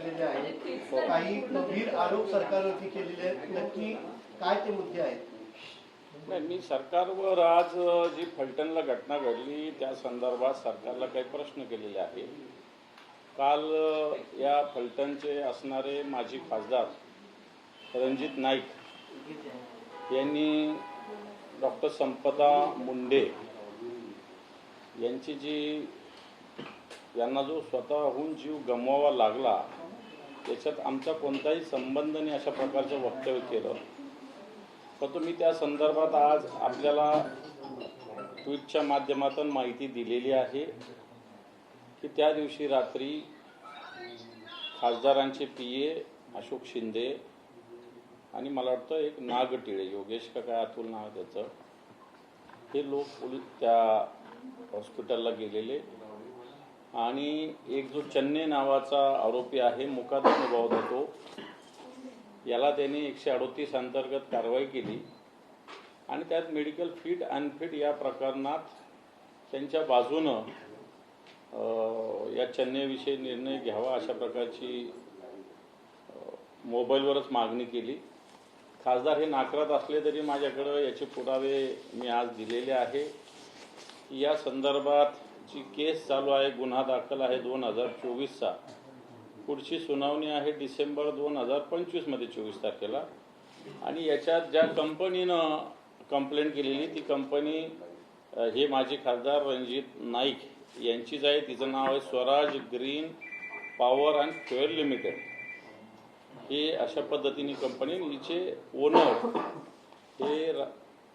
पसरलेले आहेत, काही गंभीर आरोप सरकारवरती केलेले आहेत, नक्की काय ते मुद्दे आहेत? नाही, मी सरकारवर आज जी फलटणला घटना घडली त्या संदर्भात सरकारला काही प्रश्न केलेले आहेत. काल या फलटणचे असणारे माजी खासदार रणजित नाईक यांनी डॉक्टर संपदा मुंडे यांची यांना जो स्वतःहून जीव गमवावा लागला त्याच्यात आमचा कोणताही संबंध नाही अशा प्रकारचं वक्तव्य केलं. परंतु मी त्या संदर्भात आज आपल्याला ट्विटच्या माध्यमातून माहिती दिलेली आहे की त्या दिवशी रात्री खासदारांचे PA अशोक शिंदे आणि मला वाटतं एक नागटिळे योगेश का काय अतुल नाव त्याचं, हे लोक पोलीस त्या हॉस्पिटलला गेलेले आणि एक जो चन्ने नावाचा आरोपी आहे मुकादमा निभावत होतो याला त्यांनी 138 अंतर्गत कारवाई केली आणि त्यात मेडिकल फिट अनफिट या प्रकरणात त्यांच्या बाजूनं या चन्नेविषयी निर्णय घ्यावा अशा प्रकारची मोबाईलवरच मागणी केली. खासदार हे नाकारत असले तरी माझ्याकडं याचे पुरावे मी आज दिलेले आहे. या संदर्भात जी केस चालू आहे, गुन्हा दाखल आहे 2024चा, पुढची सुनावणी आहे डिसेंबर 2025 मध्ये 24 तारखेला. आणि याच्यात ज्या कंपनीनं कंप्लेंट केलेली ती कंपनी हे माजी खासदार रणजित नाईक यांचीच आहे. तिचं नाव आहे Swaraj green power and fuel limited. हे अशा पद्धतीने कंपनी, हिचे ओनर हे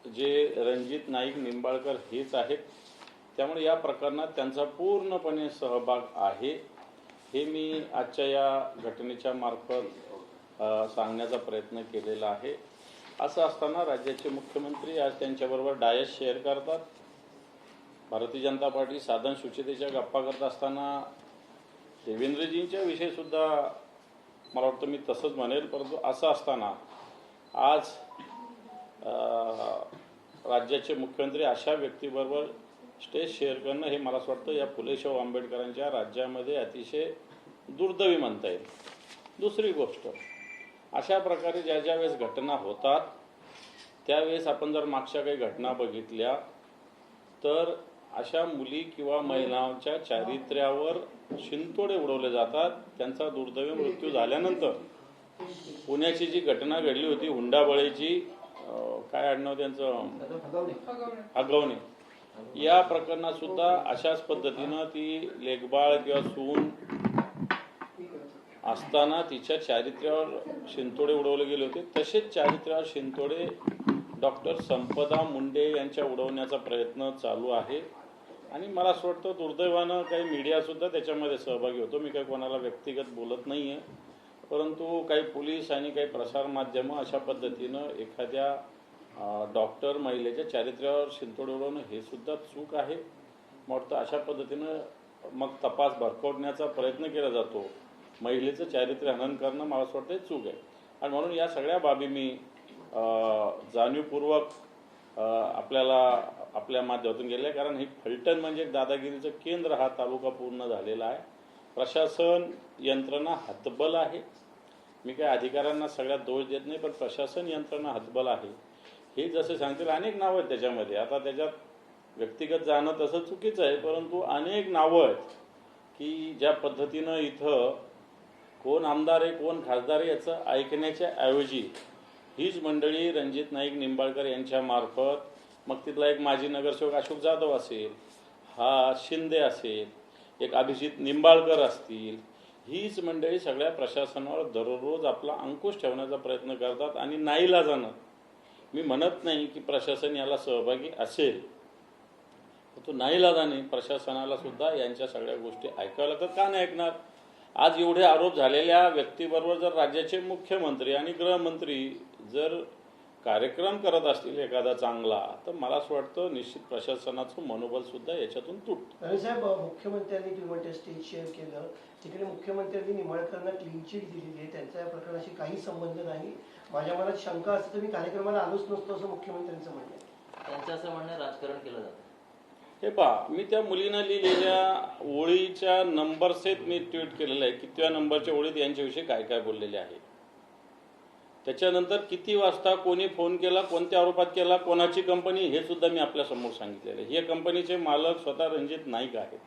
जे रणजित नाईक निंबाळकर हेच आहेत. त्यामुळे या प्रकरणात त्यांचा पूर्णपणे सहभाग आहे हे मी आजच्या या घटनेच्या मार्फत सांगण्याचा प्रयत्न केलेला आहे. असं असताना राज्याचे मुख्यमंत्री आज त्यांच्याबरोबर डायस शेअर करतात. भारतीय जनता पार्टी साधन सुचितेच्या गप्पा करत असताना देवेंद्रजींच्या विषयी सुद्धा मला वाटतं मी तसंच म्हणेल. परंतु असं असताना आज राज्याचे मुख्यमंत्री अशा व्यक्तीबरोबर स्टेज शेअर करणं हे मला असं वाटतं या फुले शाहू आंबेडकरांच्या राज्यामध्ये अतिशय दुर्दैवी म्हणता येईल. दुसरी गोष्ट, अशा प्रकारे ज्या वेळेस घटना होतात त्यावेळेस आपण जर मागच्या काही घटना बघितल्या तर अशा मुली किंवा महिलांच्या चारित्र्यावर शिंतोडे उडवले जातात. त्यांचा दुर्दैवी मृत्यू झाल्यानंतर पुण्याची जी घटना घडली होती हुंडाबळेची, काय आडनाव त्यांचं, अगवणे, या प्रकरणात सुद्धा अशाच पद्धतीनं ती लेखबाळ किंवा सून असताना तिच्या चारित्र्यावर शिंतोडे उडवले गेले होते. तसेच चारित्र्यावर शिंतोडे डॉक्टर संपदा मुंडे यांच्या उडवण्याचा प्रयत्न चालू आहे. आणि मला असं वाटतं दुर्दैवानं काही मीडियासुद्धा त्याच्यामध्ये सहभागी होतो. मी काही कोणाला व्यक्तिगत बोलत नाही आहे, परंतु काही पोलीस आणि काही प्रसारमाध्यमं अशा पद्धतीनं एखाद्या डॉक्टर महिलेच्या चारित्र्यावर शिंतोडे उडवणं हे सुद्धा चूक आहे. वाटतं अशा पद्धतीनं मग तपास भरकवण्याचा प्रयत्न केला जातो. महिलेचं चारित्र्य हनन करणं मला असं वाटतं चूक आहे. आणि म्हणून या सगळ्या बाबी मी जाणीवपूर्वक आपल्या माध्यमातून गेले. कारण ही फलटण म्हणजे दादागिरीचं केंद्र हा तालुका पूर्ण झालेला आहे. प्रशासन यंत्रणा हतबल आहे. मी काही अधिकाऱ्यांना सगळ्यात दोष देत नाही, पण प्रशासन यंत्रणा हतबल आहे. हे जसे सांगतील अनेक नावं आहेत त्याच्यामध्ये. आता त्याच्यात व्यक्तिगत जाणं तसं चुकीचं आहे, परंतु अनेक नावं आहेत की ज्या पद्धतीनं इथं कोण आमदार आहे कोण खासदार आहे याचं ऐकण्याच्या ऐवजी हीच मंडळी रणजित नाईक निंबाळकर यांच्या मार्फत, मग तिथला एक माजी नगरसेवक अशोक जाधव असेल, हा शिंदे असेल, एक अभिजित निंबाळकर असतील, हीच मंडळी सगळ्या प्रशासनावर दररोज आपला अंकुश ठेवण्याचा प्रयत्न करतात. आणि नाईलाजानं, मी म्हणत नाही की प्रशासन याला सहभागी असेल, तो नाईलाजाने प्रशासनाला सुद्धा यांच्या सगळ्या गोष्टी ऐकाव्या लागतात. का नाही ऐकणार? आज एवढे आरोप झालेल्या व्यक्तीबरोबर जर राज्याचे मुख्यमंत्री आणि गृहमंत्री जर कार्यक्रम करत असतील एखादा चांगला, तर मला असं वाटतं निश्चित प्रशासनाचं मनोबल सुद्धा याच्यातून तुटतं. साहेब, मुख्यमंत्र्यांनी तुम्ही म्हणते स्टेज शेअर केलं, तिकडे मुख्यमंत्र्यांनी निंबाळकरांना क्लीन चिट दिलेली आहे, त्यांचा या प्रकरणाशी काही संबंध नाही. माझ्या मनात शंका असते तर मी कार्यक्रमाला आलोच नसतो असं मुख्यमंत्र्यांचं म्हणणं आहे. त्यांचं असं म्हणणं राजकारण केलं जातं. हे पहा, मी त्या मुलीनं लिहिलेल्या ओळीच्या नंबर सहित मी ट्विट केलेलं आहे, कितव्या नंबरच्या ओळीत यांच्याविषयी काय काय बोललेले आहे. त्याच्यानंतर किती वाजता कोणी फोन केला, कोणत्या आरोपात केला, कोणाची कंपनी, हे सुद्धा मी आपल्यासमोर सांगितलेलं आहे. हे कंपनीचे मालक स्वतः रणजित नाईक आहेत.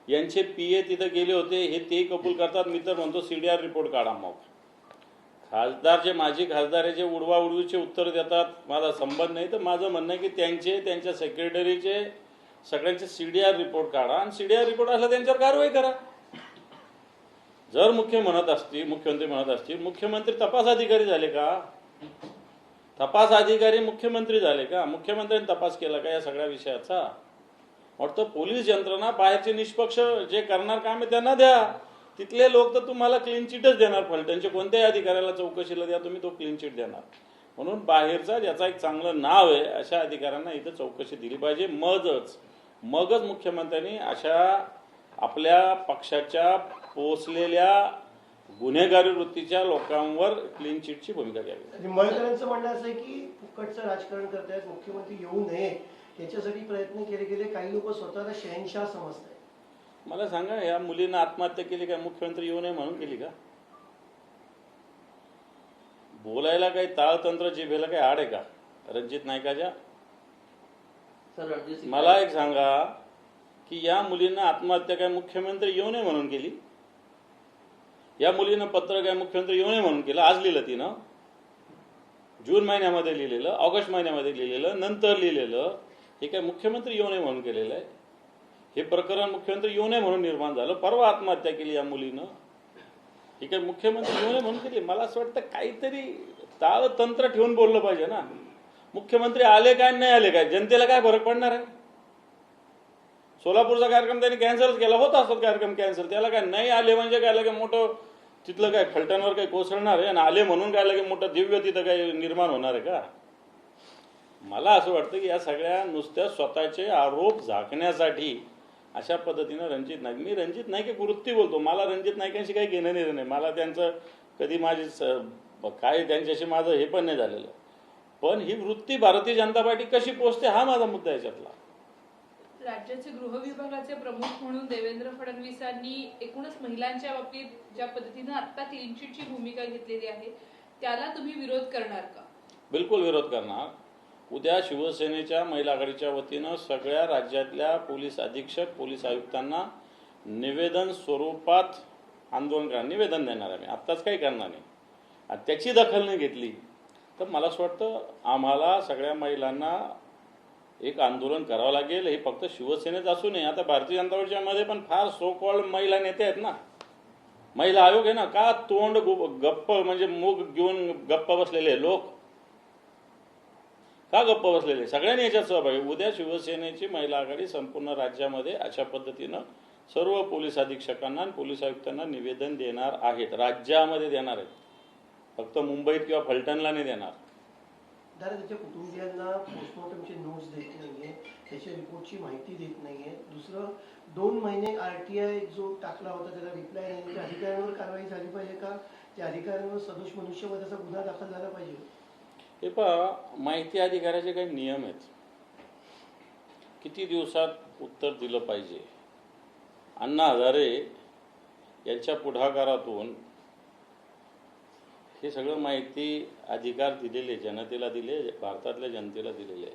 यांचे PA तिथं गेले होते, हे तेही कबूल करतात. मी तर म्हणतो CDR रिपोर्ट काढा. मग खासदार जे माजी खासदार आहे, जे उडवाउडवीचे उत्तर देतात, माझा संबंध नाही. तर माझं म्हणणं आहे की त्यांच्या सेक्रेटरीचे सगळ्यांचे CDR रिपोर्ट काढा आणि CDR रिपोर्ट असला त्यांच्यावर कारवाई करा. जर मुख्यमंत्री म्हणत असतील, मुख्यमंत्री तपास अधिकारी झाले का? तपास अधिकारी मुख्यमंत्री झाले का? मुख्यमंत्र्यांनी तपास केला का या सगळ्या विषयाचा? वाटतं पोलीस यंत्रणा बाहेरचे निष्पक्ष जे करणार काम आहे त्यांना द्या. तिथले लोक तर तुम्हाला क्लीन चिटच देणार. फलटणच्या कोणत्याही अधिकाऱ्याला चौकशीला द्या तुम्ही, तो क्लीन चिट देणार. म्हणून बाहेरचा ज्याचा एक चांगलं नाव आहे अशा अधिकाऱ्यांना इथं चौकशी दिली पाहिजे. मगच मुख्यमंत्र्यांनी अशा आपल्या पक्षाच्या पोचलेल्या गुन्हेगारी वृत्तीच्या लोकांवर क्लीन चिटची भूमिका घ्यावी. निंबाळकरांचं म्हणणं असं आहे की फुकटचं राजकारण करतायत, मुख्यमंत्री येऊ नये याच्यासाठी प्रयत्न केले गेले. काही लोक स्वतःला शहनशाह समजतात. मला सांगा, या मुलीनं आत्महत्या केली का मुख्यमंत्री येऊ नये म्हणून केली का? बोलायला काही ताळतंत्र, जिभेला काही आड आहे का रणजित नाईकाच्या? मला एक सांगा की या मुलीनं आत्महत्या काय मुख्यमंत्री येऊ नये म्हणून केली? या मुलीनं पत्र काय मुख्यमंत्री येऊ नये म्हणून केलं? आज लिहिलं तिनं, जून महिन्यामध्ये लिहिलेलं, ऑगस्ट महिन्यामध्ये लिहिलेलं, नंतर लिहिलेलं. हे काय मुख्यमंत्री येऊ नये म्हणून केलेलं आहे? हे प्रकरण मुख्यमंत्री येऊ नये म्हणून निर्माण झालं. परवा आत्महत्या केली या मुलीनं, हे काय मुख्यमंत्री येऊ नये म्हणून केली? मला असं वाटतं काहीतरी ताळतंत्र ठेवून बोललं पाहिजे ना. मुख्यमंत्री आले काय नाही आले काय, जनतेला काय फरक पडणार आहे? सोलापूरचा कार्यक्रम त्यांनी कॅन्सलच केला. होत असतात कार्यक्रम कॅन्सल, त्याला काय नाही आले म्हणजे काय लगे मोठं तिथलं काय फलटणवर काही कोसळणार आहे? आणि आले म्हणून काय लगे मोठं दिव्य तिथं काही निर्माण होणार आहे का? मला असं वाटतं की या सगळ्या नुसत्या स्वतःचे आरोप झाकण्यासाठी अशा पद्धतीनं रणजित नाईक, मी रणजित नाईक एक वृत्ती बोलतो, मला रणजित नाईकांशी काही घेणं देणं नाही. मला त्यांचं कधी माझी काय त्यांच्याशी माझं हे पण नाही झालेलं. पण ही वृत्ती भारतीय जनता पार्टी कशी पोचते हा माझा मुद्दा याच्यातला. राज्याचे गृह विभागाचे प्रमुख म्हणून देवेंद्र फडणवीसांनी एकूणच महिलांच्या बाबतीत ज्या पद्धतीनं आता क्लीन चिटची भूमिका घेतलेली आहे त्याला तुम्ही विरोध करणार का? बिलकुल विरोध करणार. उद्या शिवसेनेच्या महिला आघाडीच्या वतीनं सगळ्या राज्यातल्या पोलीस अधीक्षक, पोलीस आयुक्तांना निवेदन स्वरूपात आंदोलन करणार, निवेदन देणार आहे. मी आत्ताच काही करणार नाही. आणि त्याची दखल नाही घेतली तर मला असं वाटतं आम्हाला सगळ्या महिलांना एक आंदोलन करावं लागेल. हे फक्त शिवसेनेच असू नये, आता भारतीय जनता पार्टीमध्ये पण फार सो कॉल्ड महिला नेते आहेत ना, महिला आयोग आहे ना. का तोंड गप्प म्हणजे मूग घेऊन गप्प बसलेले लोक का गप्प बसलेले? सगळ्यांनी याच्यात सहभागी. उद्या शिवसेनेची महिला आघाडी संपूर्ण राज्यामध्ये अशा पद्धतीनं सर्व पोलीस अधीक्षकांना आणि पोलीस आयुक्तांना निवेदन देणार आहेत. राज्यामध्ये देणार आहेत, फक्त मुंबईत किंवा फलटणला नाही देणार. दादा, त्याच्या कुटुंबियांना पोस्टमॉर्टमचे नोट्स देत नाहीये, त्याच्या रिपोर्टची माहिती देत नाहीये. दुसरं, 2 महिने RTI जो टाकला होता त्याला रिप्लाय नाही. त्या अधिकाऱ्यांवर कारवाई झाली पाहिजे का? त्या अधिकाऱ्यांवर सदोष मनुष्यवधाचा गुन्हा दाखल झाला पाहिजे? हे पहा, माहिती अधिकाराचे काही नियम आहेत. किती दिवसात उत्तर दिलं पाहिजे. अण्णा हजारे यांच्या पुढाकारातून हे सगळं माहिती अधिकार दिलेले, जनतेला दिले, भारतातल्या जनतेला दिलेले.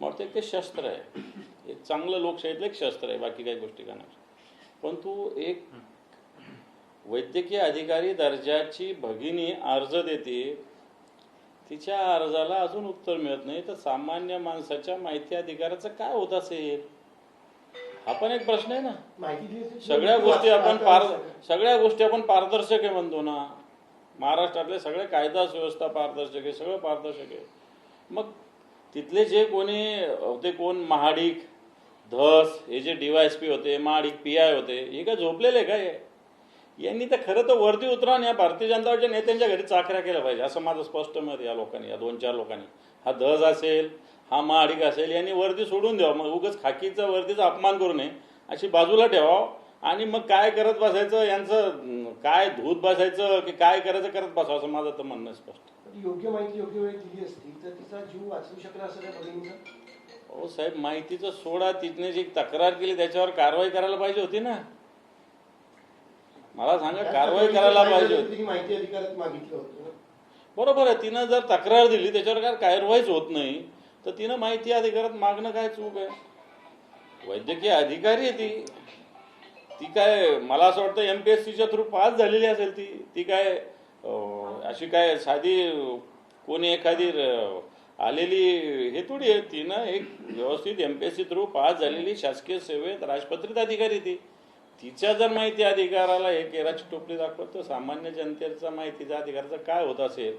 मग ते शस्त्र आहे, एक चांगलं लोकशाहीतलं एक शस्त्र आहे, बाकी काही गोष्टी का नाही. परंतु एक वैद्यकीय अधिकारी दर्जाची भगिनी अर्ज देते, तिच्या अर्जाला अजून उत्तर मिळत नाही, तर सामान्य माणसाच्या माहिती अधिकाराचं काय होत असेल? हा पण एक प्रश्न आहे ना. सगळ्या गोष्टी आपण पारदर्शक आहे म्हणतो ना. महाराष्ट्रातले सगळे कायदा सुव्यवस्था पारदर्शक आहे, सगळं पारदर्शक आहे. मग तिथले जे कोणी होते, कोण महाडिक, धस, हे जे DYSP होते, महाडिक PI होते, हे काय झोपलेले काय? यांनी तर खरं तर वरती उतरावून या भारतीय जनता पार्टीच्या नेत्यांच्या घरी चाकऱ्या केल्या पाहिजे, असं माझं स्पष्ट मत. या लोकांनी, या 2-4 लोकांनी, हा धस असेल, हा महाडिक असेल, यांनी वर्दी सोडून द्यावं. मग उगाच खाकीचा वर्दीचा अपमान करू नये, अशी बाजूला ठेवावं. आणि मग काय करत बसायचं, यांचं काय धूत बसायचं की काय करायचं करत बसावं, असं माझं तर म्हणणं स्पष्ट. योग्य माहिती योग्य वेळी दिली असती तर तिचा जीव वाचवू शकला असं त्या भगिनीचा. हो साहेब, माहितीचं सोडा, तिथने जी तक्रार केली त्याच्यावर कारवाई करायला पाहिजे होती ना. मला सांगा, कारवाई करायला पाहिजे होती. तुम्ही माहिती अधिकारात मागितलं होतं. बरोबर आहे, तिनं जर तक्रार दिली त्याच्यावर काय कारवाईच होत नाही तर तिनं माहिती अधिकारात मागणं काय चूक आहे? वैद्यकीय अधिकारी आहे ती काय, मला असं वाटतं MPSCच्या थ्रू पास झालेली असेल ती काय अशी काय साधी कोणी एखादी आलेली हे थोडी आहे. तिनं एक व्यवस्थित MPSC थ्रू पास झालेली शासकीय सेवेत राजपत्रित अधिकारी तिच्या जर माहिती अधिकाराला हे केराची टोपली दाखवत तर सामान्य जनतेचा माहितीचा अधिकाराचा काय होत असेल?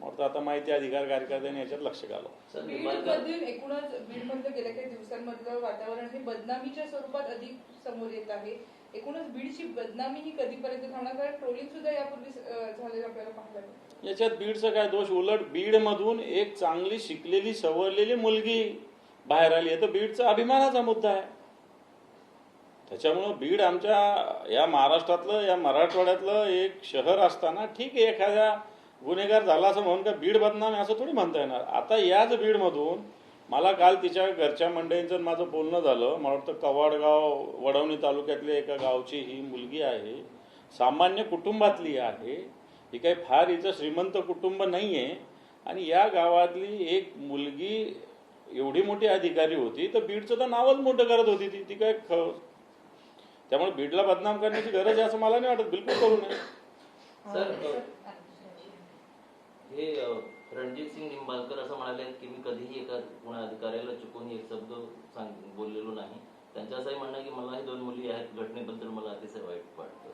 मग आता माहिती अधिकार कार्यकर्त्यांनी याच्यात लक्ष घालावं. बीडमधील एकूणच बीडमधलं गेल्या काही दिवसांमधलं वातावरण हे बदनामीच्या स्वरूपात अधिक समोर येत आहे. एकूणच बीडची बदनामी ही कधीपर्यंत थांबणार? कारण ट्रोलिंग सुद्धा यापूर्वी झालेलं आपल्याला पाहायला मिळालं. याच्यात बीडचा काय दोष? उलट बीडमधून एक चांगली शिकलेली सवरलेली मुलगी बाहेर आली आहे तर बीडचा अभिमानाचा मुद्दा आहे. त्याच्यामुळं बीड आमच्या या महाराष्ट्रातलं, या मराठवाड्यातलं एक शहर असताना ठीक आहे, एखाद्या गुन्हेगार झाला असं म्हणून का बीड बदनाम आहे असं थोडी म्हणता येणार. आता याच बीडमधून मला काल तिच्या घरच्या मंडळींचं माझं बोलणं झालं. मला वाटतं कवाडगाव वडवणी तालुक्यातल्या एका गावची ही मुलगी आहे, सामान्य कुटुंबातली आहे. ही काही फार हिचं श्रीमंत कुटुंब नाही आहे आणि या गावातली एक मुलगी एवढी मोठी अधिकारी होती तर बीडचं तर नावच मोठं करत होती ती काय त्यामुळे बीडला बदनाम करण्याची गरज आहे असं मला नाही वाटत. बिलकुल करू नये. सर, हे रणजित सिंग निंबाळकर असं म्हणाले की मी कधीही एका कोणा अधिकाऱ्याला चुकून एक शब्द बोललेलो नाही. त्यांचं असंही म्हणणं की मलाही 2 मुली आहेत, घटनेबद्दल मला अतिशय वाईट वाटतं.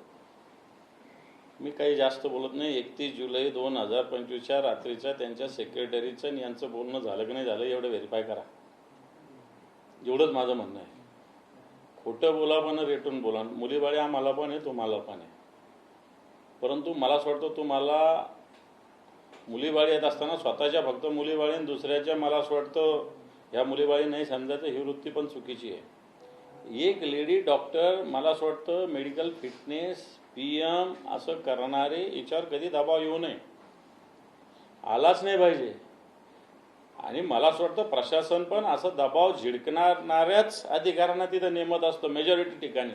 मी काही जास्त बोलत नाही. 31 जुलै 2025च्या रात्रीच्या त्यांच्या सेक्रेटरीचं आणि यांचं बोलणं झालं की नाही झालं एवढं व्हेरीफाय करा, एवढंच माझं म्हणणं आहे. खोटं बोला पण रेटून बोला. मुलीबाळी आम्हाला पण आहे, तुम्हाला पण आहे. परंतु मला असं वाटतं तुम्हाला मुलीबाळी येत असताना स्वतःच्या फक्त मुलीबाळी आणि दुसऱ्याच्या मला असं वाटतं ह्या मुलीबाळी नाही समजायचं, ही वृत्ती पण चुकीची आहे. एक लेडी डॉक्टर मला असं वाटतं मेडिकल फिटनेस PM असं करणारे याच्यावर कधी दबाव येऊ नये, आलाच नाही पाहिजे. आणि मला असं वाटतं प्रशासन पण असं दबाव झिडकणाऱ्याच अधिकाऱ्यांना तिथं नेमत असतं मेजॉरिटी ठिकाणी.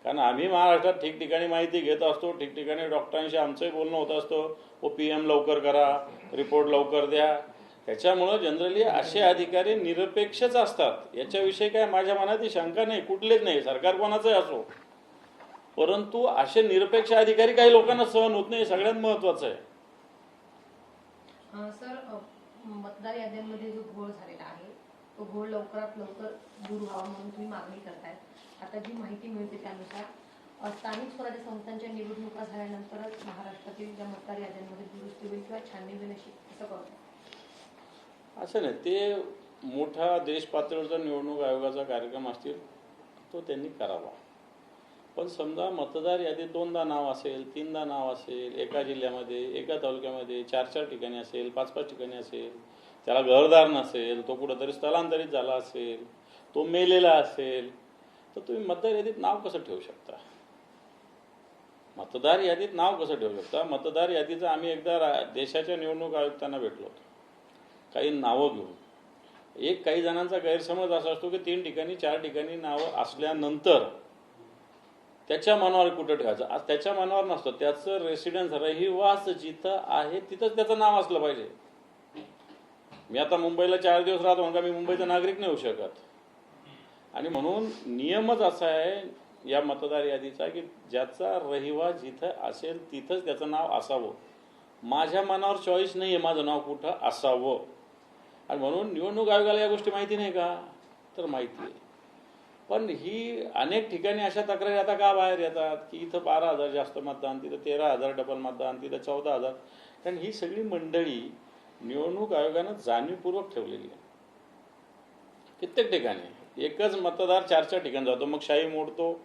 कारण आम्ही महाराष्ट्रात ठिकठिकाणी माहिती घेत असतो, ठिकठिकाणी डॉक्टरांशी आमचंही बोलणं होत असतं, PM लवकर करा, रिपोर्ट लवकर द्या. त्याच्यामुळं जनरली असे अधिकारी निरपेक्षच असतात. याच्याविषयी काय माझ्या मनात शंका नाही, कुठलेच नाही, सरकार कोणाचंही असो. परंतु असे निरपेक्ष अधिकारी काही लोकांना सहन होत नाही, सगळ्यात महत्वाचं आहे. सर, मतदार याद्यांमध्ये जो घोळ झालेला आहे तो घोळ लवकरात लवकर दूर व्हावा म्हणून तुम्ही मागणी करताय. आता जी माहिती मिळते त्यानुसार स्थानिक स्वराज्य संस्थांच्या निवडणुका झाल्यानंतरच महाराष्ट्रातील ज्या मतदार याद्यांमध्ये दुरुस्ती होईल किंवा छाननी होईल असं करतो. असं नाही, ते मोठा देश पातळीवरचा निवडणूक आयोगाचा कार्यक्रम असतील तो त्यांनी करावा. पण समजा मतदार यादीत 2दा नाव असेल, 3दा नाव असेल, एका जिल्ह्यामध्ये, एका तालुक्यामध्ये 4-4 ठिकाणी असेल, 5-5 ठिकाणी असेल, त्याला घरदार नसेल, तो कुठंतरी स्थलांतरित झाला असेल, तो मेलेला असेल, तर तुम्ही मतदार यादीत नाव कसं ठेवू शकता? मतदार यादीत नाव कसं ठेवू शकता? मतदार यादीचं आम्ही एकदा देशाच्या निवडणूक आयुक्तांना भेटलो होतो काही नावं घेऊन. काही जणांचा गैरसमज असा असतो की 3 ठिकाणी 4 ठिकाणी नावं असल्यानंतर त्याच्या मनावर कुठं ठेवायचं. आज त्याच्या मनावर नसतं, त्याचं रेसिडेन्स रहिवास जिथं आहे तिथंच त्याचं नाव असलं पाहिजे. मी आता मुंबईला 4 दिवस राहतो म्हणून का मी मुंबईचा नागरिक नाही होऊ शकत. आणि म्हणून नियमच असा आहे या मतदार यादीचा की ज्याचा रहिवास जिथं असेल तिथंच त्याचं नाव असावं. माझ्या मनावर चॉईस नाही आहे माझं नाव कुठं असावं. आणि म्हणून निवडणूक आयोगाला या गोष्टी माहिती नाही का? तर माहिती आहे. पण ही अनेक ठिकाणी अशा तक्रारी आता का बाहेर येतात की इथं 12,000 जास्त मतदान, तिथं 13,000 डबल मतदान, तिथं 14,000. कारण ही सगळी मंडळी निवडणूक आयोगानं जाणीवपूर्वक ठेवलेली आहे. कित्येक ठिकाणी एकच मतदार 4-4 ठिकाणी जातो, मग शाही मोडतो,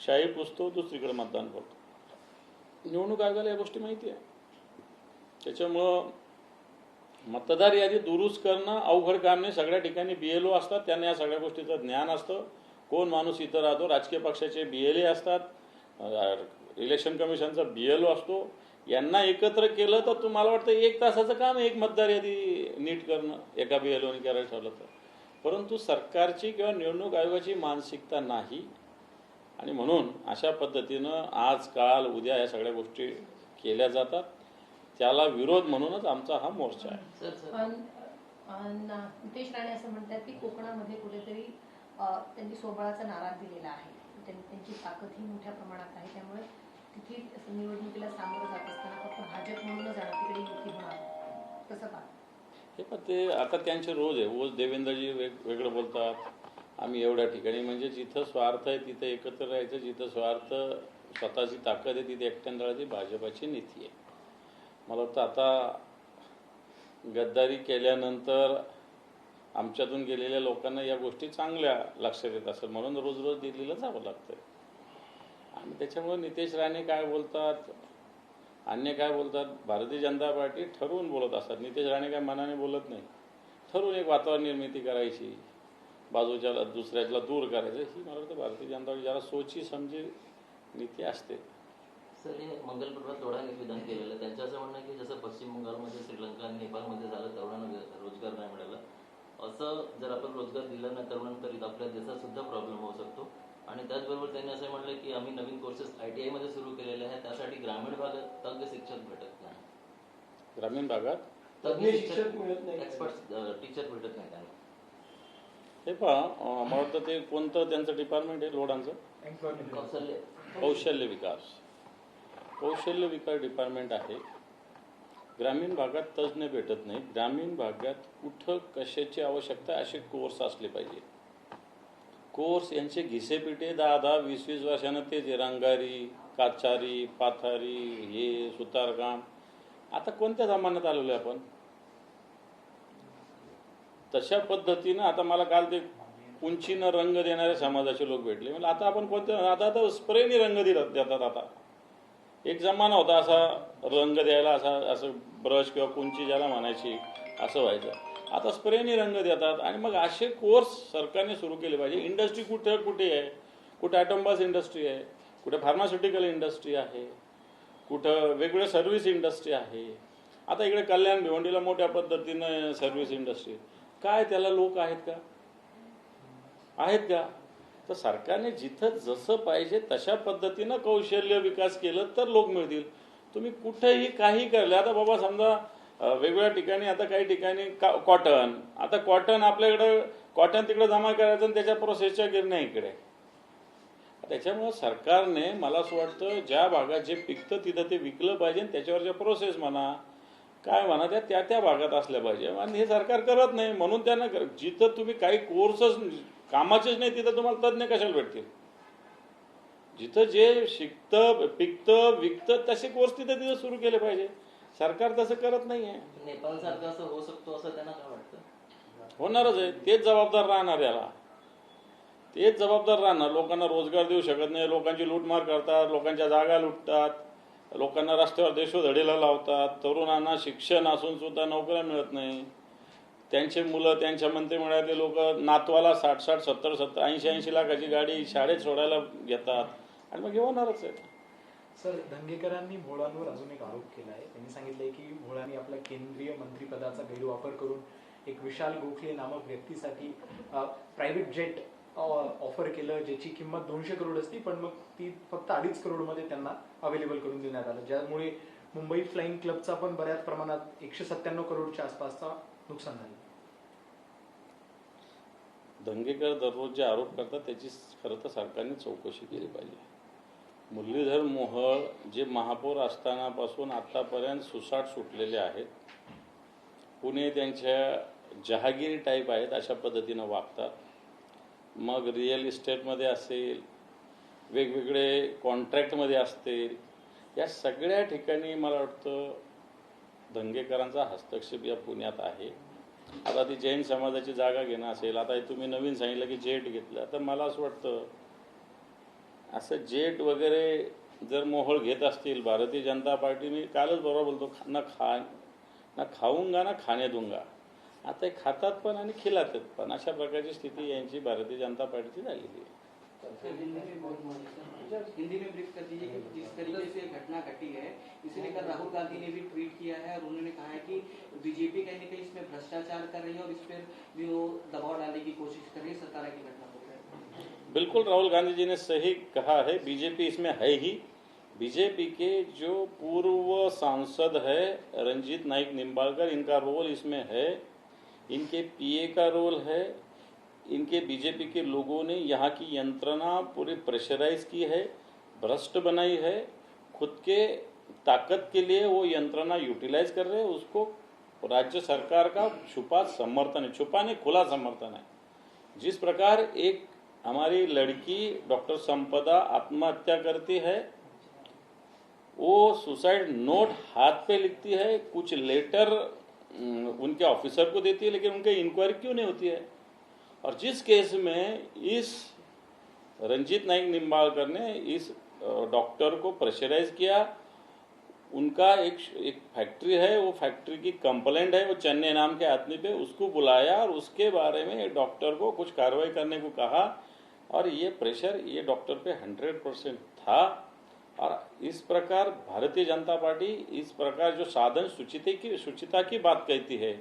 शाही पुसतो, दुसरीकडे मतदान करतो. निवडणूक आयोगाला या गोष्टी माहिती आहे. त्याच्यामुळं मतदार यादी दुरुस्त करणं अवघड काम नाही. सगळ्या ठिकाणी BLO असतात, त्यांना या सगळ्या गोष्टीचं ज्ञान असतं. कोण माणूस इथं राहतो, राजकीय पक्षाचे BLA असतात, इलेक्शन कमिशनचा BLO असतो. यांना एकत्र केलं तर तुम्हाला वाटतं 1 तासाचं काम आहे एक मतदार यादी नीट करणं एका BLOने करायला ठरलं तर. परंतु सरकारची किंवा निवडणूक आयोगाची मानसिकता नाही. आणि म्हणून अशा पद्धतीनं आज काल उद्या या सगळ्या गोष्टी केल्या जातात. त्याला विरोध म्हणूनच आमचा हा मोर्चा आहे. सर सर नितेश राणे असं म्हणतात की कोकणामध्ये कुठेतरी त्यांनी सोबळाचा नारा दिलेला आहे. त्यांची ताकद ही मोठ्या प्रमाणात आहे. त्यामुळे तिथे निवडणुकीला सामोरं जात असताना फक्त भाजप म्हणूनच जाणार, तिकडे युती होणार, कसं का? हे पण ते आता त्यांचे रोज आहे. रोज देवेंद्रजी वेगळं बोलतात, आम्ही एवढ्या ठिकाणी. म्हणजे जिथं स्वार्थ आहे तिथं एकत्र राहायचं, जिथं स्वार्थ स्वतःची ताकद आहे तिथे एकट्यानं राहायची. भाजपाची नीती आहे. मला वाटतं आता गद्दारी केल्यानंतर आमच्यातून गेलेल्या लोकांना या गोष्टी चांगल्या लक्षात येत असेल, म्हणून रोज रोज दिल्लीला जावं लागतं. आणि त्याच्यामुळे नितेश राणे काय बोलतात, अन्य काय बोलतात, भारतीय जनता पार्टी ठरवून बोलत असतात. नितेश राणे काय मनाने बोलत नाही. ठरवून एक वातावरण निर्मिती करायची, बाजूच्या दुसऱ्याला दूर करायचं, ही मला वाटतं भारतीय जनता पार्टी ज्याला सोची समजी नीती असते. सर हे मंगलपुरात लोढा एक विधान केलेलं आहे. त्यांचं असं म्हणणं आहे की जसं पश्चिम बंगालमध्ये, श्रीलंका आणि नेपाळमध्ये झालं तरुणांना रोजगार नाही मिळाला, असं जर आपण रोजगार दिला नाही तरुणांना तर आपल्या देशात सुद्धा प्रॉब्लेम होऊ शकतो. आणि त्याचबरोबर त्यांनी असं म्हणलं की आम्ही नवीन कोर्सेस ITI मध्ये सुरू केलेले आहेत, त्यासाठी ग्रामीण भागात तज्ञ शिक्षक भेटत नाही. ग्रामीण भागात तज्ञ शिक्षक मिळत नाही, एक्सपर्ट टीचर भेटत नाही त्यांना. हे पहा, मला वाटतं ते कोणतं त्यांचं डिपार्टमेंट आहे लोडांचं? कौशल्य विकास डिपार्टमेंट आहे. ग्रामीण भागात तज्ज्ञ भेटत नाही. ग्रामीण भागात कुठं कशाची आवश्यकता असे कोर्स असले पाहिजे. कोर्स यांचे घिसेपिटे 10-10, 20-20 वर्षानं ते जे रंगारी, काचारी, पाथारी, हे सुतारकाम, आता कोणत्या जमान्यात आलेलो आहे आपण? तशा पद्धतीनं आता मला काल ते उंचीनं रंग देणारे समाजाचे लोक भेटले. म्हणजे आता आपण कोणत्या, आता स्प्रेनी रंग देतात. आता एक जमाना होता असा रंग द्यायला, असं ब्रश किंवा कुंची ज्याला म्हणायची, असं व्हायचं. आता स्प्रेनी रंग देतात. आणि मग असे कोर्स सरकारने सुरू केले पाहिजे. इंडस्ट्री कुठे आहे, कुठे ॲटोमबास इंडस्ट्री आहे, कुठे फार्मास्युटिकल इंडस्ट्री आहे, कुठं वेगवेगळ्या सर्व्हिस इंडस्ट्री आहे. आता इकडे कल्याण भिवंडीला मोठ्या पद्धतीनं सर्व्हिस इंडस्ट्री. काय त्याला लोक आहेत का? तर सरकारने जिथं जसं पाहिजे तशा पद्धतीनं कौशल्य विकास केलं तर लोक मिळतील. तुम्ही कुठेही काही करले. आता बाबा समजा वेगवेगळ्या ठिकाणी, आता काही ठिकाणी कॉटन, आता कॉटन आपल्याकडं कॉटन तिकडे जमा करायचं आणि त्याच्या प्रोसेसच्या गिरण्या इकडे. त्याच्यामुळं सरकारने मला असं वाटतं ज्या भागात जे पिकतं तिथं ते विकलं पाहिजे. त्याच्यावरच्या प्रोसेस म्हणा, काय म्हणा, त्या भागात असल्या पाहिजे. आणि हे सरकार करत नाही. म्हणून त्यांना जिथं तुम्ही काही कोर्सच कामाचेच नाही तिथं तुम्हाला तज्ज्ञ कशाला भेटतील? जिथं जे शिकतं, पिकतं, विकतं तसे कोर्स तिथं सुरू केले पाहिजे. सरकार तसं करत नाहीये. नेपाळ सारखं असं होऊ शकतो असं त्यांना काय वाटतं? होणारच आहे. तेच जबाबदार राहणार याला. तेच जबाबदार राहणार. लोकांना रोजगार देऊ शकत नाही, लोकांची लूटमार करतात, लोकांच्या जागा लुटतात, लोकांना रस्त्यावर देशोधडीला लावतात, तरुणांना शिक्षण असून सुद्धा नोकऱ्या मिळत नाही. त्यांचे मुलं, त्यांच्या मंत्रिमंडळातले लोक नातवाला 60-60, 70-70, 80-80 लाखाची गाडी शाळेत सोडायला घेतात. आणि मग हे होणारच आहे. सर, धंगेकरांनी भोळांवर अजून एक आरोप केला आहे. त्यांनी सांगितलंय की भोळांनी आपल्या केंद्रीय मंत्रिपदाचा गैरवापर करून एक विशाल गोखले नामक व्यक्तीसाठी प्रायव्हेट जेट ऑफर केलं, ज्याची किंमत 200 करोड असती, पण मग ती फक्त 2.5 करोडमध्ये त्यांना अवेलेबल करून देण्यात आलं, ज्यामुळे मुंबई फ्लाइंग क्लबचा पण बऱ्याच प्रमाणात 197 करोडच्या आसपासचा नुकसान झालं. दंगेकर दररोज जे आरोप करतात त्याची खरं तर सरकारने चौकशी केली पाहिजे. मुरलीधर मोहोळ जे महापौर असतानापासून आतापर्यंत सुसाट सुटलेले आहेत. पुणे त्यांच्या जहागिरी टाईप आहेत, अशा पद्धतीनं वागतात. मग रिअल इस्टेटमध्ये असेल, वेगवेगळे कॉन्ट्रॅक्टमध्ये असतील, या सगळ्या ठिकाणी मला वाटतं दंगेकरांचा हस्तक्षेप या पुण्यात आहे. आता ती जैन समाजाची जागा घेणं असेल, आता तुम्ही नवीन सांगितलं की जेट घेतलं, तर मला असं वाटतं असं जेट वगैरे जर मोहोळ घेत असतील, भारतीय जनता पार्टीने कालच बरोबर बोलतो, ना खाऊंगा ना खाणे दूंगा. आता हे खातात पण आणि खिलातात पण, अशा प्रकारची स्थिती यांची भारतीय जनता पार्टीची झालेली आहे. हिंदी में ब्रीफ कर दीजिए कि जिस तरीके से घटना घटी है इसे इसे लेकर राहुल गांधी ने भी ट्वीट किया है और उन्होंने कहा है कि बीजेपी कहीं ना कहीं इसमें भ्रष्टाचार कर रही है और इस पर भी वो दबाव डालने की कोशिश कर रही है सरकार की घटना को। बिल्कुल राहुल गांधी जी ने सही कहा है, बीजेपी इसमें है ही। बीजेपी के जो पूर्व सांसद है रंजीत नाइक निम्बालकर, इनका रोल इसमें है, इनके पीए का रोल है, इनके बीजेपी के लोगों ने यहाँ की यंत्रणा पूरी प्रेशराइज की है, भ्रष्ट बनाई है, खुद के ताकत के लिए वो यंत्रणा यूटिलाइज कर रहे हैं। उसको राज्य सरकार का छुपा समर्थन है, छुपा नहीं खुला समर्थन है। जिस प्रकार एक हमारी लड़की डॉक्टर संपदा आत्महत्या करती है, वो सुसाइड नोट हाथ पे लिखती है, कुछ लेटर उनके ऑफिसर को देती है, लेकिन उनकी इंक्वायरी क्यों नहीं होती है। और जिस केस में इस रंजीत नाइक निम्बालकर ने इस डॉक्टर को प्रेशराइज किया, उनका एक फैक्ट्री है, वो फैक्ट्री की कंप्लेंट है, वो चन्ने नाम के आदमी पे, उसको बुलाया और उसके बारे में डॉक्टर को कुछ कार्रवाई करने को कहा। और ये प्रेशर ये डॉक्टर पे 100% था। और इस प्रकार भारतीय जनता पार्टी इस प्रकार जो साधन शुचिता की बात कहती है,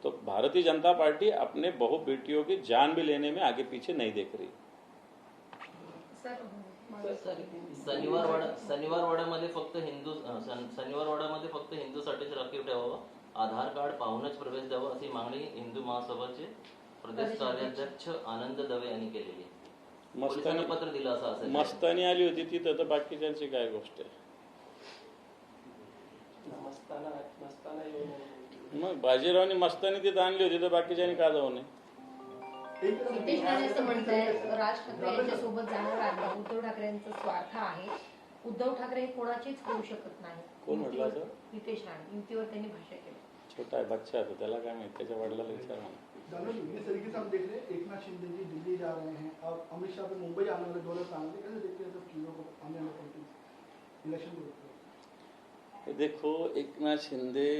तो भारतीय जनता पार्टी अपने बहु बेटियों की जान भी लेने में आगे पीछे नहीं देख रही। शनिवार वाड्यामध्ये फक्त हिंदूसाठीच राखीव ठेवावं, आधार कार्ड पाहूनच प्रवेश द्यावा, अशी मागणी हिंदू महासभाचे प्रदेश कार्याध्यक्ष आनंद दवे यांनी केलेली आहे। पोलिसांना पत्र दिलं असं असेल। मस्तानी आली होती तिथं, तर बाकीच्यांची काय गोष्ट आहे। मग बाजीरावनी मस्तानी तिथं आणली होती, तर बाकीच्यांनी का जाऊ नये। नितेश राणे असं म्हणताय राज ठाकरे यांच्यासोबत जाणार आहे, उद्धव ठाकरेंचा स्वार्थ आहे, उद्धव ठाकरे हे कोणाचीच होऊ शकत नाही। कोण म्हटलं असं? नितेश राणे युतीवर त्यांनी भाष्य केलं। छोटा आहे, बच्चा आहे, त्याला काय माहिती, त्याच्या वडिलाला विचारा ना। इस तरीके से हम देख रहे हैं एकनाथ शिंदे जी दिल्ली जा रहे हैं, अब अमित शाह को मुंबई आने वाले दौरे पर आने, कैसे देखते हैं सब चीजों को आने वाले इलेक्शन को देखते हैं? देखो एकनाथ शिंदे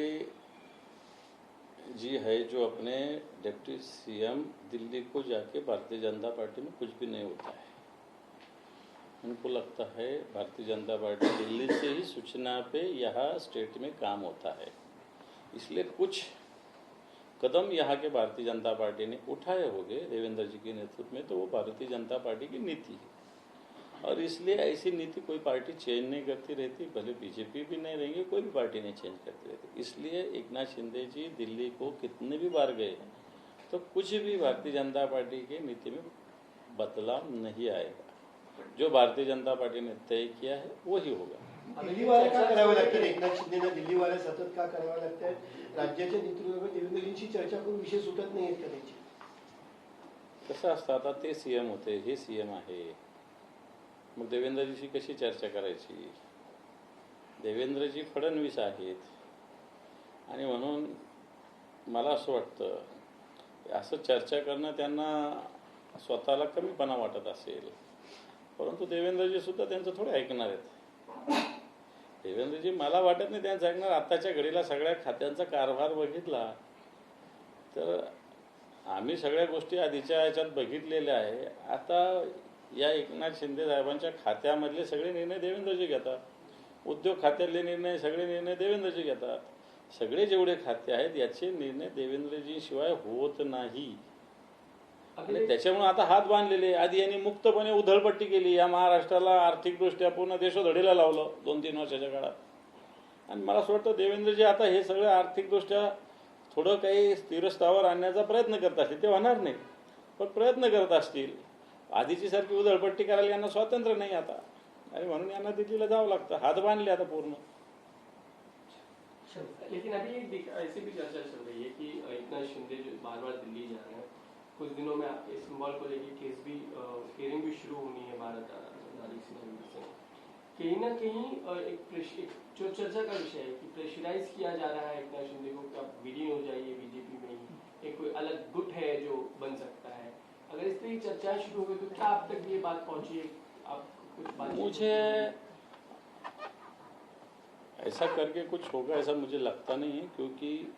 जी है जो अपने डिप्टी सीएम, दिल्ली को जाके भारतीय जनता पार्टी में कुछ भी नहीं होता है। उनको लगता है भारतीय जनता पार्टी दिल्ली से ही सूचना पे यहाँ स्टेट में काम होता है, इसलिए कुछ कदम यहाँ के भारतीय जनता पार्टी ने उठाए होंगे देवेंद्र जी के नेतृत्व में, तो वो भारतीय जनता पार्टी की नीति है। और इसलिए ऐसी नीति कोई पार्टी चेंज नहीं करती रहती, भले बीजेपी भी नहीं रहेंगे, कोई भी पार्टी नहीं चेंज करती रहती। इसलिए एकनाथ शिंदे जी दिल्ली को कितने भी बार गए, तो कुछ भी भारतीय जनता पार्टी की नीति में बदलाव नहीं आएगा। जो भारतीय जनता पार्टी ने तय किया है वही होगा। दिल्ली वाले का करावं लागतं, एकनाथ शिंदेना दिल्ली वाले सतत का करावं लागतं? राज्याच्या नेतृत्वामध्ये देवेंद्रजींची चर्चा करून विषय सुटत नाही आहेत का त्याची? कसं असतं, आता ते सीएम होते, हे सीएम आहे, मग देवेंद्रजीशी कशी चर्चा करायची? देवेंद्रजी फडणवीस आहेत, आणि म्हणून मला असं वाटतं असं चर्चा करणं त्यांना स्वतःला कमीपणा वाटत असेल, परंतु देवेंद्रजी सुद्धा त्यांचं थोडे ऐकणार आहेत। देवेंद्रजी मला वाटत नाही त्यांचं ऐकणार। आताच्या घडीला सगळ्या खात्यांचा कारभार बघितला तर आम्ही सगळ्या गोष्टी आधीच्या याच्यात बघितलेल्या आहे। आता या एकनाथ शिंदे साहेबांच्या खात्यामधले सगळे निर्णय देवेंद्रजी घेतात, उद्योग खात्यातले निर्णय सगळे निर्णय देवेंद्रजी घेतात, सगळे जेवढे खाते आहेत याचे निर्णय देवेंद्रजी शिवाय होत नाही। आणि त्याच्यामुळे आता हात बांधलेले, आधी यांनी मुक्तपणे उधळपट्टी केली, या महाराष्ट्राला आर्थिकदृष्ट्या पूर्ण देशोधडीला लावलं 2-3 वर्षाच्या काळात। आणि मला असं वाटतं देवेंद्रजी आता हे सगळं आर्थिकदृष्ट्या थोडं काही स्थिरस्थावर आणण्याचा प्रयत्न करत असतील, ते होणार नाही पण प्रयत्न करत असतील। आधीची सारखी उधळपट्टी करायला यांना स्वातंत्र्य नाही आता, आणि म्हणून यांना दिल्लीला जावं लागतं, हात बांधले आता पूर्ण। लेकिन अभी ऐसी भी चर्चा चल रही है कि एकनाथ शिंदे जो बार-बार दिल्ली जा रहे हैं, कुछ दिनों में आपके सिंबल को लेकर केस भी हियरिंग भी शुरू होनी है भारत नागरिक से। कहीं ना कहीं एक जो चर्चा का विषय है कि प्रेशराइज किया जा रहा है एकनाथ शिंदे को कि आप विलीन हो जाइए बीजेपी में ही, एक कोई अलग गुट है जो बन सकता है। अगर इस तरह की चर्चाएं शुरू हो गई तो क्या आप तक ये बात पहुंची है? आप कुछ बात मुझे ऐसा करके कुछ होगा ऐसा मुझे लगता नहीं है, क्योंकि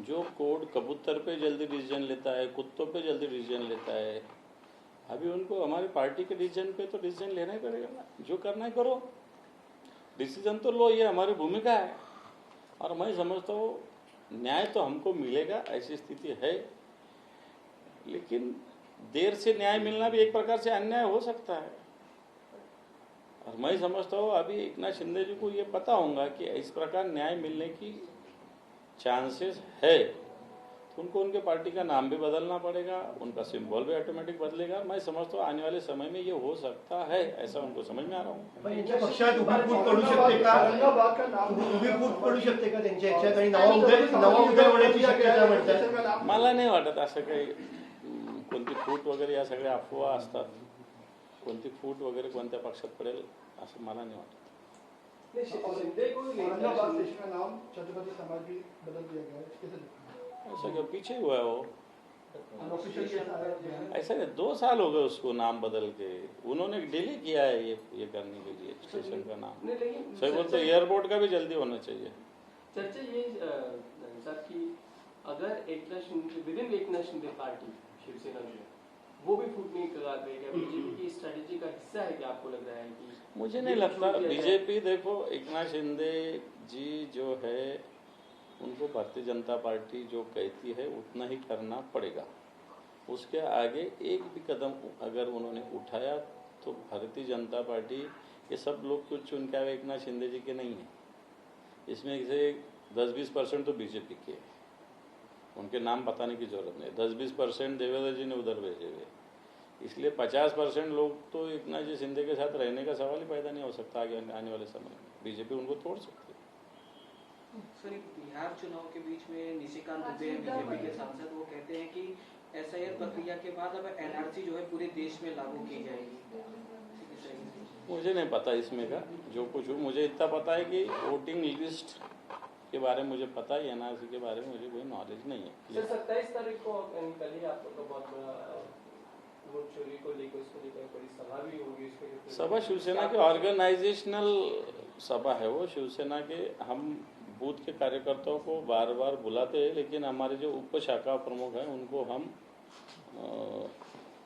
जो कोर्ट कबूतर पे जल्दी डिसीजन लेता है, कुत्तों पे जल्दी डिसीजन लेता है, अभी उनको हमारी पार्टी के डिसीजन पे तो डिसीजन लेना ही पड़ेगा ना। जो करना है करो, डिसीजन तो लो, ये हमारी भूमिका है। और मैं समझता हूँ न्याय तो हमको मिलेगा, ऐसी स्थिति है, लेकिन देर से न्याय मिलना भी एक प्रकार से अन्याय हो सकता है। और मैं समझता हूँ अभी एकनाथ शिंदे जी को ये पता होगा कि इस प्रकार न्याय मिलने की चांसेस है, तो उनको उनके पार्टी का नाम भी बदलना पड़ेगा, उनका सिंबल भी ऑटोमेटिक बदलेगा। मैं समझता हूँ आने वाले समय में ये हो सकता है, ऐसा उनको समझ में आ रहा हूँ। पण यांच्या पक्षात उभी फूट पडू शकते का? औरंगाबाद का नाम उभी फूट पडू शकते का त्यांच्या ह्याच्यात? आणि नवा उदय होण्याची शक्यता म्हणतात. मला नाही वाटत असं काही कोणती फूट वगैरे, या सगळ्या अफवा असतात. कोणती फूट वगैरे कोणत्या पक्षात पडेल असं मला नाही वाटत. शिंदे को औरंगाबाद स्टेशन का नाम छत्रपति संभाजी बदल दिया गया है, कैसे देखते हैं? ऐसा क्या पीछे हुआ है वो? अनऑफिशियल केस आया है। ऐसा नहीं, 2 साल हो गए उसको नाम बदल के, उन्होंने डिले किया है ये करने के लिए स्टेशन का नाम। नहीं, लेकिन सही बोलते एयरपोर्ट का भी जल्दी होना चाहिए। चर्चा ये सर कि अगर Eknath Shinde within Eknath Shinde party Shiv Sena जो है वो भी फूटने की कगार पे है, बीजेपी की स्ट्रेटेजी का हिस्सा है कि आपको लग रहा है कि मुझे नहीं लगता। बीजेपी देखो, एकनाथ शिंदे जी जो है उनको भारतीय जनता पार्टी जो कहती है उतना ही करना पड़ेगा। उसके आगे एक भी कदम अगर उन्होंने उठाया तो भारतीय जनता पार्टी, ये सब लोग कुछ चुन के आए एकनाथ शिंदे जी के नहीं है, इसमें से 10-20% तो बीजेपी के है, उनके नाम बताने की जरूरत नहीं। 10-20% देवेंद्र जी ने उधर भेजे हुए, इसलिए 50% लोग तो एकनाथ जी शिंदे के साथ रहने का सवाल ही पैदा नहीं हो सकता आगे आने वाले समय में। बीजेपी उनको तोड़ सकती है। सर, बिहार चुनाव के बीच में निशिकांत दुबे बीजेपी के सांसद, वो कहते हैं कि एसआईआर प्रक्रिया के बाद अब एनआरसी जो है पूरे देश में लागू की जाएगी। मुझे नहीं पता इसमें का, जो कुछ हो मुझे इतना पता है कि वोटिंग लिस्ट के बारे में मुझे पता है, एनआरसी के बारे में मुझे कोई नॉलेज नहीं है। सर 27 तारीख को कल ही आप लोग का बहुत बड़ा वोट चोरी को लेकर, उसको लेकर बड़ी सभा भी होगी। इसके सभा शिवसेना के ऑर्गेनाइजेशनल सभा है वो, शिवसेना के हम बूथ के कार्यकर्ताओं को बार बार बुलाते हैं, लेकिन हमारे जो उप शाखा प्रमुख हैं उनको हम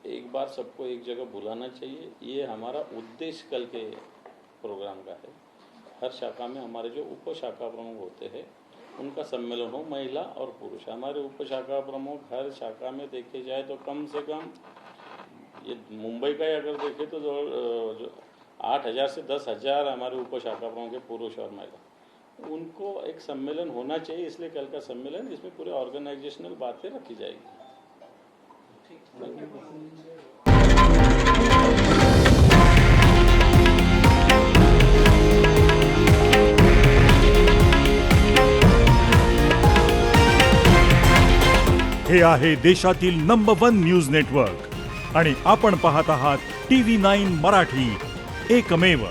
एक बार सबको एक जगह बुलाना चाहिए। ये हमारा उद्देश्य कल के प्रोग्राम का है। हर शाखा में हमारे जो उप शाखा प्रमुख होते हैं उनका सम्मेलन हो, महिला और पुरुष। हमारे उप शाखा प्रमुख हर शाखा में देखे जाए तो कम से कम, ये मुंबई का ही अगर देखें तो जो 8,000 से 10,000 हमारे उप शाखा प्रमुख हैं, पुरुष और महिला। उनको एक सम्मेलन होना चाहिए, इसलिए कल का सम्मेलन, इसमें पूरे ऑर्गेनाइजेशनल बातें रखी जाएगी। हे आहे देशातील नंबर 1 न्यूज नेटवर्क आणि आपण पाहत आहात TV9 मराठी, एकमेव।